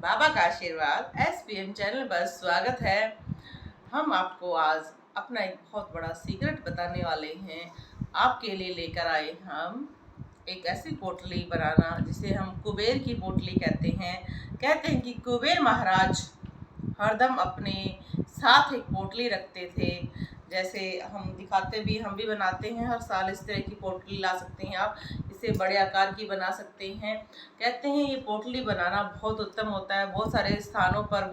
बाबा का आशीर्वाद SPM channel पर स्वागत है। हम आपको आज अपना एक बहुत बड़ा सीक्रेट बताने वाले हैं। आपके लिए लेकर आए हम एक ऐसी पोटली बनाना जिसे हम कुबेर की पोटली कहते हैं। कहते हैं कि कुबेर महाराज हरदम अपने साथ एक पोटली रखते थे। जैसे हम दिखाते भी, हम भी बनाते हैं हर साल। इस तरह की पोटली ला सकते हैं आप, इसे बड़े आकार की बना सकते हैं। कहते हैं ये पोटली बनाना बहुत उत्तम होता है। बहुत सारे स्थानों पर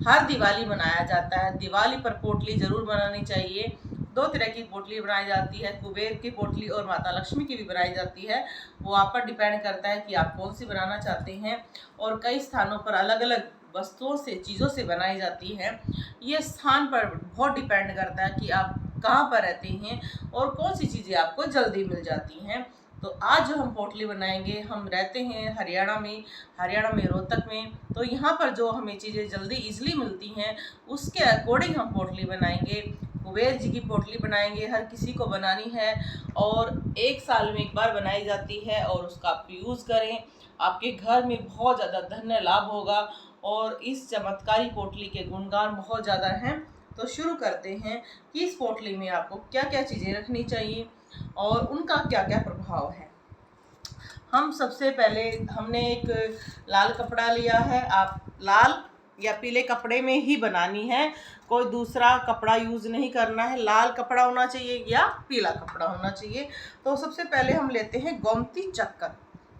हर दिवाली मनाया जाता है। दिवाली पर पोटली जरूर बनानी चाहिए। दो तरह की पोटली बनाई जाती है, कुबेर की पोटली और माता लक्ष्मी की भी बनाई जाती है। वो आप पर डिपेंड करता है कि आप कौन सी बनाना चाहते हैं। और कई स्थानों पर अलग अलग वस्तुओं से, चीज़ों से बनाई जाती है। ये स्थान पर बहुत डिपेंड करता है कि आप कहाँ पर रहते हैं और कौन सी चीज़ें आपको जल्दी मिल जाती हैं। तो आज जो हम पोटली बनाएंगे, हम रहते हैं हरियाणा में रोहतक में। तो यहाँ पर जो हमें चीज़ें जल्दी इजीली मिलती हैं उसके अकॉर्डिंग हम पोटली बनाएंगे। कुबेर जी की पोटली बनाएंगे, हर किसी को बनानी है और एक साल में एक बार बनाई जाती है। और उसका आप यूज़ करें, आपके घर में बहुत ज़्यादा धन लाभ होगा। और इस चमत्कारी पोटली के गुणगान बहुत ज़्यादा हैं। तो शुरू करते हैं कि इस पोटली में आपको क्या क्या चीज़ें रखनी चाहिए और उनका क्या क्या प्रभाव है। हम सबसे पहले हमने एक लाल कपड़ा लिया है। आप लाल या पीले कपड़े में ही बनानी है, कोई दूसरा कपड़ा यूज़ नहीं करना है। लाल कपड़ा होना चाहिए या पीला कपड़ा होना चाहिए। तो सबसे पहले हम लेते हैं गोमती चक्कर।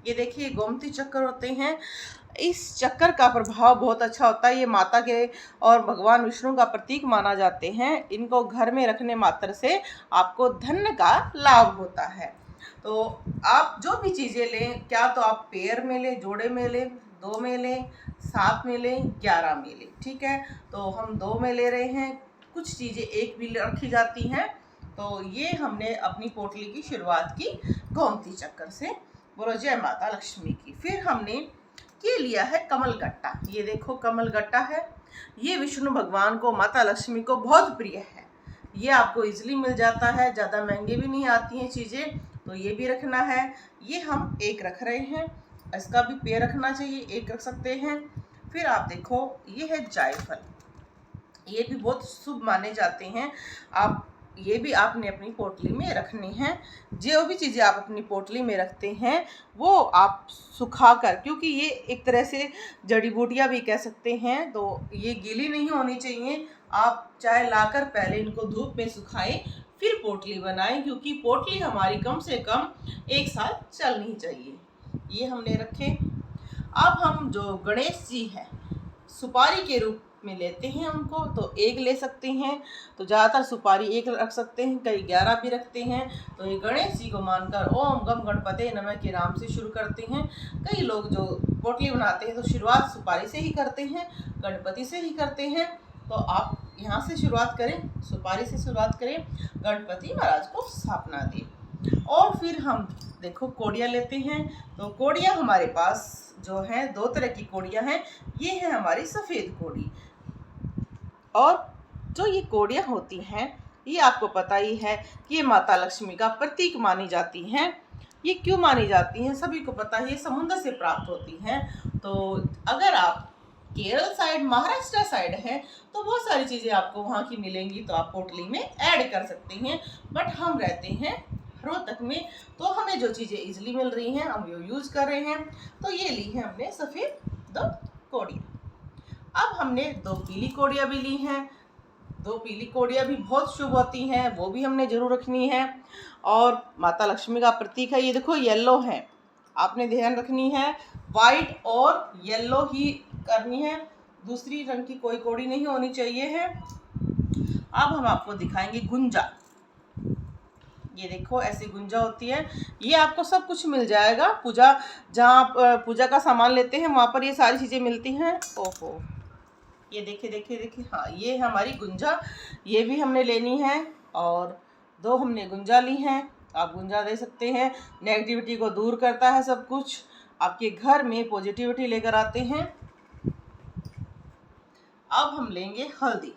ये देखिए गोमती चक्कर होते हैं। इस चक्कर का प्रभाव बहुत अच्छा होता है। ये माता के और भगवान विष्णु का प्रतीक माना जाते हैं। इनको घर में रखने मात्र से आपको धन का लाभ होता है। तो आप जो भी चीज़ें लें, क्या तो आप पेयर में लें, जोड़े में लें, 2 में लें, 7 में लें, 11 में लें, ठीक है। तो हम 2 में ले रहे हैं। कुछ चीज़ें एक भी रखी जाती हैं। तो ये हमने अपनी पोटली की शुरुआत की गोमती चक्कर से। बोलो जय माता लक्ष्मी की। फिर हमने ये लिया है कमल गट्टा। ये देखो कमल गट्टा है। ये विष्णु भगवान को, माता लक्ष्मी को बहुत प्रिय है। ये आपको इजीली मिल जाता है, ज़्यादा महंगे भी नहीं आती हैं चीज़ें। तो ये भी रखना है। ये हम एक रख रहे हैं। इसका भी पेड़ रखना चाहिए, एक रख सकते हैं। फिर आप देखो ये है जायफल। ये भी बहुत शुभ माने जाते हैं। आप ये भी आपने अपनी पोटली में रखनी है। जो भी चीज़ें आप अपनी पोटली में रखते हैं वो आप सुखा कर, क्योंकि ये एक तरह से जड़ी बूटियाँ भी कह सकते हैं, तो ये गीली नहीं होनी चाहिए। आप चाहे लाकर पहले इनको धूप में सुखाएं फिर पोटली बनाएं, क्योंकि पोटली हमारी कम से कम 1 साल चलनी चाहिए। ये हमने रखे। अब हम जो गणेश जी हैं, सुपारी के रूप में लेते हैं उनको, तो 1 ले सकते हैं। तो ज़्यादातर सुपारी 1 रख सकते हैं, कई 11 भी रखते हैं। तो ये गणेश जी को मानकर ओम गम गणपते नमः के नाम से शुरू करते हैं। कई लोग जो पोटली बनाते हैं तो शुरुआत सुपारी से ही करते हैं, गणपति से ही करते हैं। तो आप यहाँ से शुरुआत करें, सुपारी से शुरुआत करें, गणपति महाराज को स्थापना दें। और फिर हम देखो कोड़ियाँ लेते हैं। तो कोड़ियाँ हमारे पास जो है 2 तरह की कोड़ियाँ हैं। ये है हमारी सफ़ेद कोड़ी। और जो ये कोड़ियाँ होती हैं, ये आपको पता ही है कि ये माता लक्ष्मी का प्रतीक मानी जाती हैं। ये क्यों मानी जाती हैं सभी को पता है, ये समुद्र से प्राप्त होती हैं। तो अगर आप केरल साइड, महाराष्ट्र साइड है तो बहुत सारी चीज़ें आपको वहाँ की मिलेंगी, तो आप पोटली में ऐड कर सकते हैं। बट हम रहते हैं रोहतक में, तो हमें जो चीज़ें इजीली मिल रही हैं हम वो यूज़ कर रहे हैं। तो ये ली है हमने सफ़ेद 2 कोड़ियाँ। अब हमने 2 पीली कोड़ियाँ भी ली हैं। 2 पीली कोड़ियाँ भी बहुत शुभ होती हैं, वो भी हमने ज़रूर रखनी है। और माता लक्ष्मी का प्रतीक है। ये देखो येलो है, आपने ध्यान रखनी है, वाइट और येलो ही करनी है, दूसरी रंग की कोई कोड़ी नहीं होनी चाहिए है। अब हम आपको दिखाएंगे गुंजा। ये देखो ऐसी गुंजा होती है। ये आपको सब कुछ मिल जाएगा। पूजा, जहाँ आप पूजा का सामान लेते हैं वहाँ पर ये सारी चीज़ें मिलती हैं। ओहो, ये देखिए देखिए देखिए, हाँ ये है हमारी गुंजा। ये भी हमने लेनी है। और 2 हमने गुंजा ली हैं। आप गुंजा दे सकते हैं, नेगेटिविटी को दूर करता है सब कुछ, आपके घर में पॉजिटिविटी लेकर आते हैं। अब हम लेंगे हल्दी।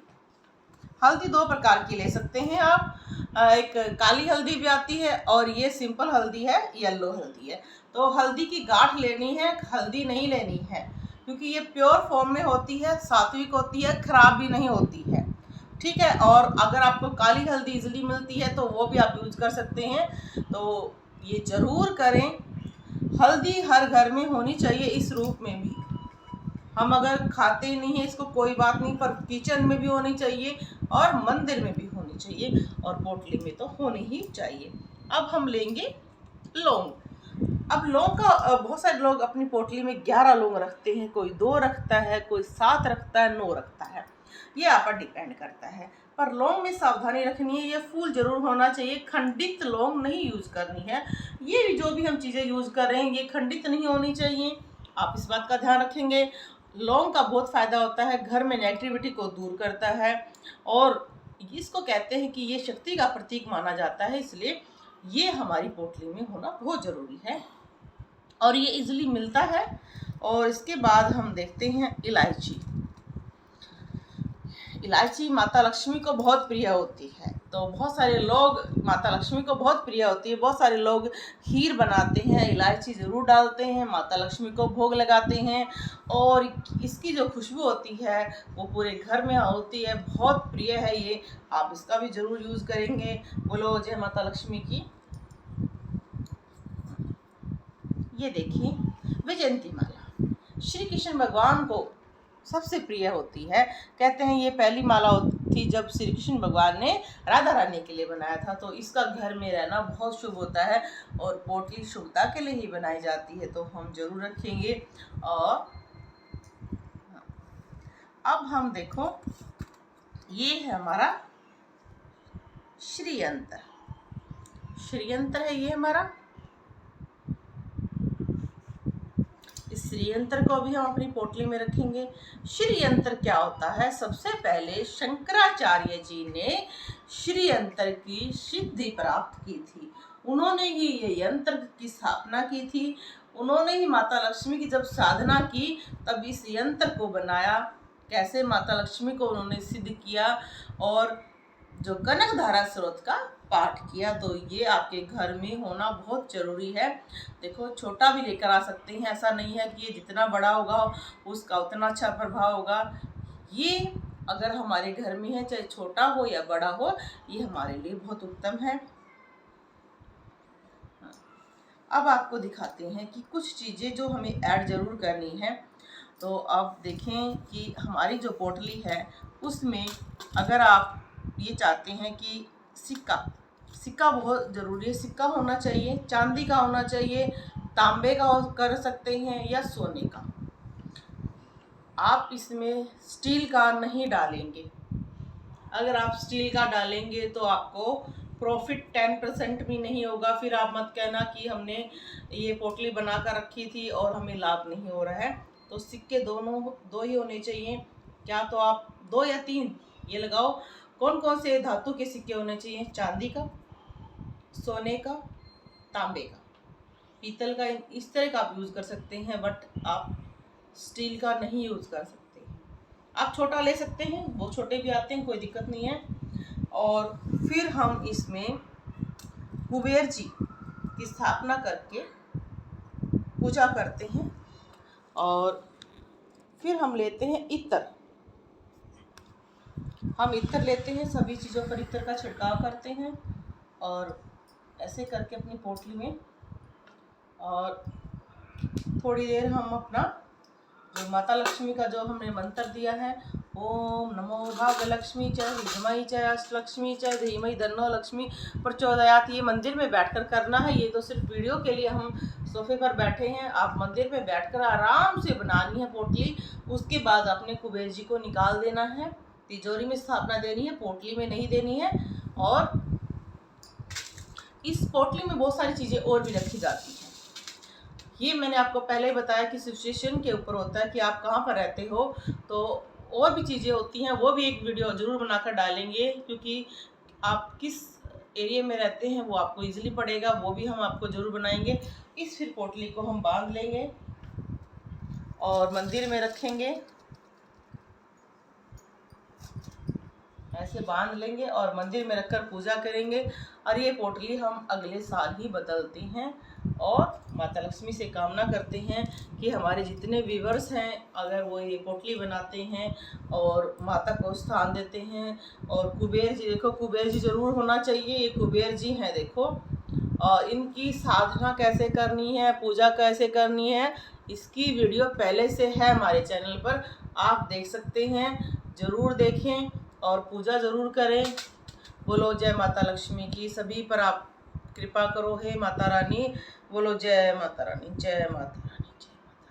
हल्दी 2 प्रकार की ले सकते हैं आप। एक काली हल्दी भी आती है और ये सिंपल हल्दी है, येलो हल्दी है। तो हल्दी की गांठ लेनी है, हल्दी नहीं लेनी है, क्योंकि ये प्योर फॉर्म में होती है, सात्विक होती है, खराब भी नहीं होती है। ठीक है, और अगर आपको काली हल्दी इजीली मिलती है तो वो भी आप यूज कर सकते हैं, तो ये जरूर करें। हल्दी हर घर में होनी चाहिए इस रूप में भी। हम अगर खाते नहीं है इसको कोई बात नहीं, पर किचन में भी होनी चाहिए और मंदिर में भी होनी चाहिए और पोटली में तो होनी ही चाहिए। अब हम लेंगे लौंग। अब लौंग का बहुत सारे लोग अपनी पोटली में 11 लौंग रखते हैं, कोई 2 रखता है, कोई 7 रखता है, 9 रखता है, ये आप पर डिपेंड करता है। पर लौंग में सावधानी रखनी है, ये फूल जरूर होना चाहिए, खंडित लौंग नहीं यूज करनी है। ये जो भी हम चीज़ें यूज कर रहे हैं ये खंडित नहीं होनी चाहिए, आप इस बात का ध्यान रखेंगे। लौंग का बहुत फायदा होता है, घर में नेगेटिविटी को दूर करता है और इसको कहते हैं कि ये शक्ति का प्रतीक माना जाता है, इसलिए ये हमारी पोटली में होना बहुत ज़रूरी है और ये इजीली मिलता है। और इसके बाद हम देखते हैं इलायची। इलायची माता लक्ष्मी को बहुत प्रिय होती है, तो बहुत सारे लोग माता लक्ष्मी को बहुत प्रिय होती है, बहुत सारे लोग खीर बनाते हैं, इलायची ज़रूर डालते हैं, माता लक्ष्मी को भोग लगाते हैं और इसकी जो खुशबू होती है वो पूरे घर में होती है, बहुत प्रिय है ये, आप इसका भी ज़रूर यूज़ करेंगे। बोलो जय माता लक्ष्मी की। ये देखिए वैजयंती माला श्री कृष्ण भगवान को सबसे प्रिय होती है। कहते हैं ये पहली माला थी जब श्री कृष्ण भगवान ने राधा रानी के लिए बनाया था, तो इसका घर में रहना बहुत शुभ होता है और पोटली शुभता के लिए ही बनाई जाती है, तो हम जरूर रखेंगे। और अब हम देखो ये है हमारा श्रीयंत्र। श्रीयंत्र है ये हमारा। इस श्रीयंत्र को भी हम अपनी पोटली में रखेंगे। श्रीयंत्र क्या होता है? सबसे पहले शंकराचार्य जी ने श्रीयंत्र की सिद्धि प्राप्त की थी, उन्होंने ही ये यंत्र की स्थापना की थी, उन्होंने ही माता लक्ष्मी की जब साधना की तब इस यंत्र को बनाया। कैसे माता लक्ष्मी को उन्होंने सिद्ध किया और जो कनक धारा स्रोत का पाठ किया, तो ये आपके घर में होना बहुत ज़रूरी है। देखो छोटा भी लेकर आ सकते हैं, ऐसा नहीं है कि ये जितना बड़ा होगा उसका उतना अच्छा प्रभाव होगा। ये अगर हमारे घर में है, चाहे छोटा हो या बड़ा हो, ये हमारे लिए बहुत उत्तम है। अब आपको दिखाते हैं कि कुछ चीज़ें जो हमें ऐड जरूर करनी है। तो आप देखें कि हमारी जो पोटली है उसमें अगर आप ये चाहते हैं कि सिक्का बहुत ज़रूरी है, सिक्का होना चाहिए, चांदी का होना चाहिए, तांबे का कर सकते हैं या सोने का। आप इसमें स्टील का नहीं डालेंगे, अगर आप स्टील का डालेंगे तो आपको प्रॉफिट 10% भी नहीं होगा, फिर आप मत कहना कि हमने ये पोटली बना कर रखी थी और हमें लाभ नहीं हो रहा है। तो सिक्के दो ही होने चाहिए, क्या तो आप 2 या 3 ये लगाओ। कौन कौन से धातु के सिक्के होने चाहिए? चांदी का, सोने का, तांबे का, पीतल का, इस तरह का आप यूज़ कर सकते हैं, बट आप स्टील का नहीं यूज़ कर सकते। आप छोटा ले सकते हैं, वो छोटे भी आते हैं, कोई दिक्कत नहीं है। और फिर हम इसमें कुबेर जी की स्थापना करके पूजा करते हैं और फिर हम लेते हैं इत्र। हम इत्र लेते हैं, सभी चीज़ों पर इत्र का छिड़काव करते हैं और ऐसे करके अपनी पोटली में, और थोड़ी देर हम अपना जो माता लक्ष्मी का जो हमने मंत्र दिया है, ओम नमो भाग्यलक्ष्मी च विद्महि च अष्टलक्ष्मी च धीमहि तन्नो लक्ष्मी प्रचोदयात्, ये मंदिर में बैठकर करना है। ये तो सिर्फ वीडियो के लिए हम सोफे पर बैठे हैं, आप मंदिर में बैठकर आराम से बनानी है पोटली। उसके बाद अपने कुबेर जी को निकाल देना है, तिजोरी में स्थापना देनी है, पोटली में नहीं देनी है। और इस पोटली में बहुत सारी चीज़ें और भी रखी जाती हैं। ये मैंने आपको पहले ही बताया कि सिचुएशन के ऊपर होता है कि आप कहाँ पर रहते हो, तो और भी चीज़ें होती हैं, वो भी एक वीडियो ज़रूर बनाकर डालेंगे, क्योंकि आप किस एरिया में रहते हैं वो आपको इजीली पड़ेगा, वो भी हम आपको ज़रूर बनाएंगे। इस फिर पोटली को हम बांध लेंगे और मंदिर में रखेंगे, ऐसे बांध लेंगे और मंदिर में रखकर पूजा करेंगे। और ये पोटली हम अगले साल ही बदलते हैं और माता लक्ष्मी से कामना करते हैं कि हमारे जितने व्यूवर्स हैं अगर वो ये पोटली बनाते हैं और माता को स्थान देते हैं। और कुबेर जी, देखो कुबेर जी ज़रूर होना चाहिए, ये कुबेर जी हैं देखो। और इनकी साधना कैसे करनी है, पूजा कैसे करनी है, इसकी वीडियो पहले से है हमारे चैनल पर, आप देख सकते हैं, ज़रूर देखें और पूजा ज़रूर करें। बोलो जय माता लक्ष्मी की, सभी पर आप कृपा करो हे माता रानी। बोलो जय माता रानी, जय माता।